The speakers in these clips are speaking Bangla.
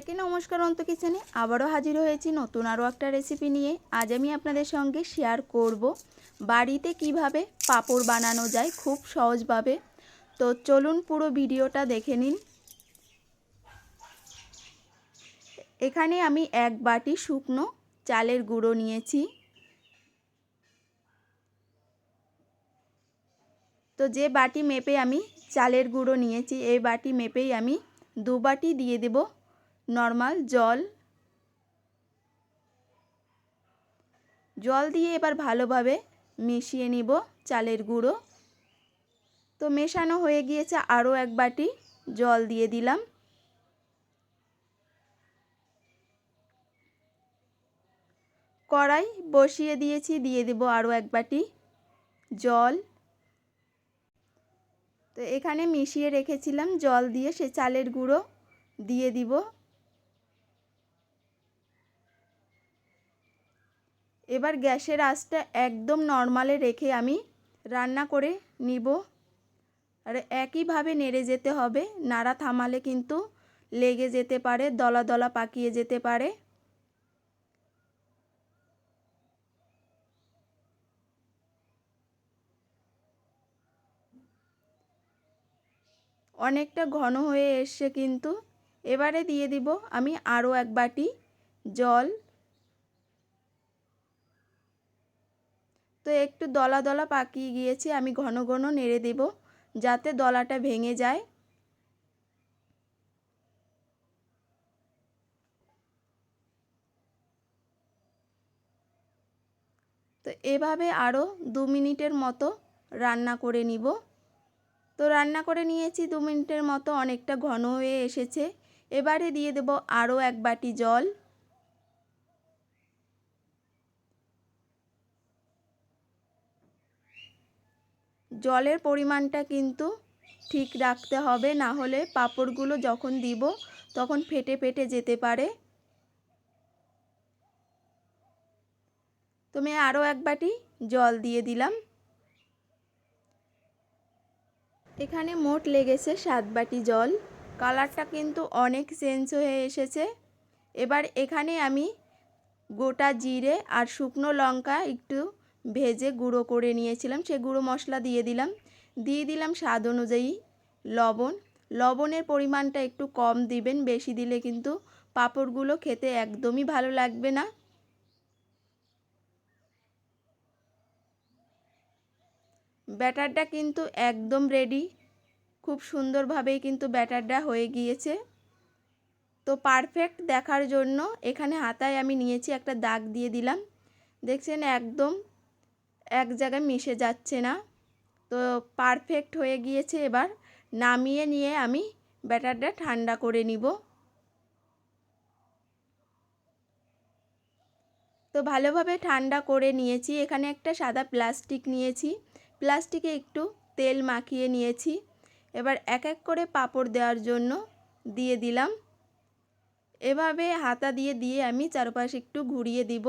সবাইকে নমস্কার। অন্ত কিচেনে আবারও হাজির হয়েছি নতুন আরও একটা রেসিপি নিয়ে। আজ আমি আপনাদের সঙ্গে শেয়ার করব বাড়িতে কিভাবে পাঁপড় বানানো যায় খুব সহজভাবে। তো চলুন পুরো ভিডিওটা দেখে নিন। এখানে আমি 1 বাটি শুকনো চালের গুঁড়ো নিয়েছি। তো যে বাটি মেপে আমি চালের গুঁড়ো নিয়েছি এই বাটি মেপেই আমি 2 বাটি দিয়ে দেব নর্মাল জল। জল দিয়ে এবার ভালোভাবে মিশিয়ে নিব চালের গুঁড়ো। তো মেশানো হয়ে গিয়েছে, আরও 1 বাটি জল দিয়ে দিলাম। কড়াই বসিয়ে দিয়েছি, দিয়ে দেব আরও 1 বাটি জল। তো এখানে মিশিয়ে রেখেছিলাম জল দিয়ে সে চালের গুঁড়ো দিয়ে দিব। এবার গ্যাসের আঁচটা একদম নরমালে রেখে আমি রান্না করে নিব। আর একইভাবে নেড়ে যেতে হবে, নাড়া থামালে কিন্তু লেগে যেতে পারে, দলা দলা পাকিয়ে যেতে পারে। অনেকটা ঘন হয়ে এসছে কিন্তু। এবারে দিয়ে দিব আমি আরও 1 বাটি জল। তো একটু দলা দলা পাকিয়ে গিয়েছে, আমি ঘন ঘন নেড়ে দেব যাতে দলাটা ভেঙে যায়। তো এভাবে আরও 2 মিনিটের মতো রান্না করে নিব। তো রান্না করে নিয়েছি 2 মিনিটের মতো, অনেকটা ঘন হয়ে এসেছে। এবারে দিয়ে দেব আরও 1 বাটি জল। জলের পরিমাণটা কিন্তু ঠিক রাখতে হবে, না হলে পাঁপড়গুলো যখন দিব তখন ফেটে ফেটে যেতে পারে। তো আমি আরও 1 বাটি জল দিয়ে দিলাম। এখানে মোট লেগেছে 7 বাটি জল। কালারটা কিন্তু অনেক চেঞ্জ হয়ে এসেছে। এবার এখানে আমি গোটা জিরে আর শুকনো লঙ্কা একটু ভেজে গুঁড়ো করে নিয়েছিলাম, সে গুঁড়ো মশলা দিয়ে দিলাম। দিয়ে দিলাম স্বাদ অনুযায়ী লবণ। লবণের পরিমাণটা একটু কম দিবেন, বেশি দিলে কিন্তু পাঁপড়গুলো খেতে একদমই ভালো লাগবে না। ব্যাটারটা কিন্তু একদম রেডি, খুব সুন্দরভাবেই কিন্তু ব্যাটারটা হয়ে গিয়েছে। তো পারফেক্ট দেখার জন্য এখানে হাতায় আমি নিয়েছি, একটা দাগ দিয়ে দিলাম। দেখছেন একদম এক জায়গায় মিশে যাচ্ছে না। তো পারফেক্ট হয়ে গিয়েছে। এবার নামিয়ে নিয়ে আমি ব্যাটারটা ঠান্ডা করে নিব। তো ভালোভাবে ঠান্ডা করে নিয়েছি। এখানে একটা সাদা প্লাস্টিক নিয়েছি, প্লাস্টিকে একটু তেল মাখিয়ে নিয়েছি। এবার এক এক করে পাঁপড় দেওয়ার জন্য দিয়ে দিলাম। এভাবে হাতা দিয়ে দিয়ে আমি চারপাশে একটু ঘুরিয়ে দিব।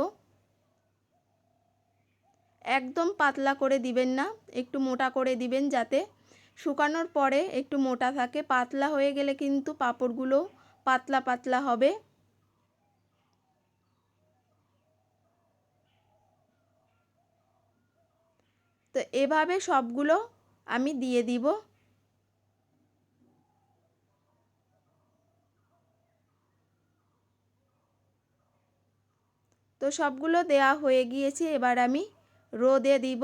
একদম পাতলা করে দিবেন না, একটু মোটা করে দিবেন যাতে শুকানোর পরে একটু মোটা থাকে। পাতলা হয়ে গেলে কিন্তু পাঁপড়গুলো পাতলা পাতলা হবে। তো এভাবে সবগুলো আমি দিয়ে দিব। তো সবগুলো দেয়া হয়ে গিয়েছে। এবার আমি রোদে দিব।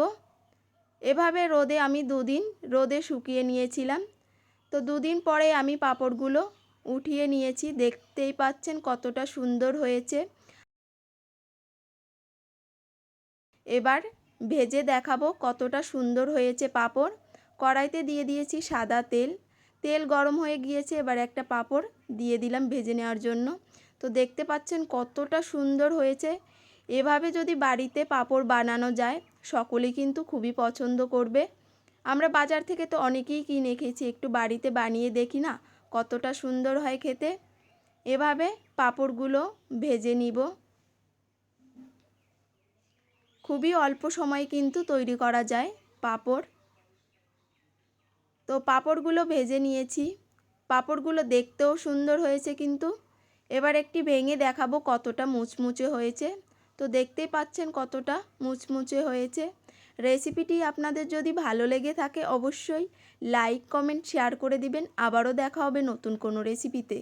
এভাবে রোদে আমি 2 দিন রোদে শুকিয়ে নিয়েছিলাম। তো 2 দিন পরে আমি পাঁপড়গুলো উঠিয়ে নিয়েছি, দেখতেই পাচ্ছেন কতটা সুন্দর হয়েছে। এবার ভেজে দেখাবো কতটা সুন্দর হয়েছে পাঁপড়। কড়াইতে দিয়ে দিয়েছি সাদা তেল, তেল গরম হয়ে গিয়েছে। এবার একটা পাঁপড় দিয়ে দিলাম ভেজে নেওয়ার জন্য। তো দেখতে পাচ্ছেন কতটা সুন্দর হয়েছে। এভাবে যদি বাড়িতে পাঁপড় বানানো যায় সকলেই কিন্তু খুবই পছন্দ করবে। আমরা বাজার থেকে তো অনেকেই কিনে খেয়েছি, একটু বাড়িতে বানিয়ে দেখি না কতটা সুন্দর হয় খেতে। এভাবে পাঁপড়গুলো ভেজে নিব। খুবই অল্প সময়ে কিন্তু তৈরি করা যায় পাঁপড়। তো পাঁপড়গুলো ভেজে নিয়েছি, পাঁপড়গুলো দেখতেও সুন্দর হয়েছে কিন্তু। এবার একটি ভেঙে দেখাবো কতটা মুচমুচে হয়েছে। তো দেখতেই পাচ্ছেন কতটা মুচমুচে হয়েছে। রেসিপিটি আপনাদের যদি ভালো লেগে থাকে অবশ্যই লাইক, কমেন্ট, শেয়ার করে দিবেন। আবারও দেখা হবে নতুন কোনো রেসিপিতে।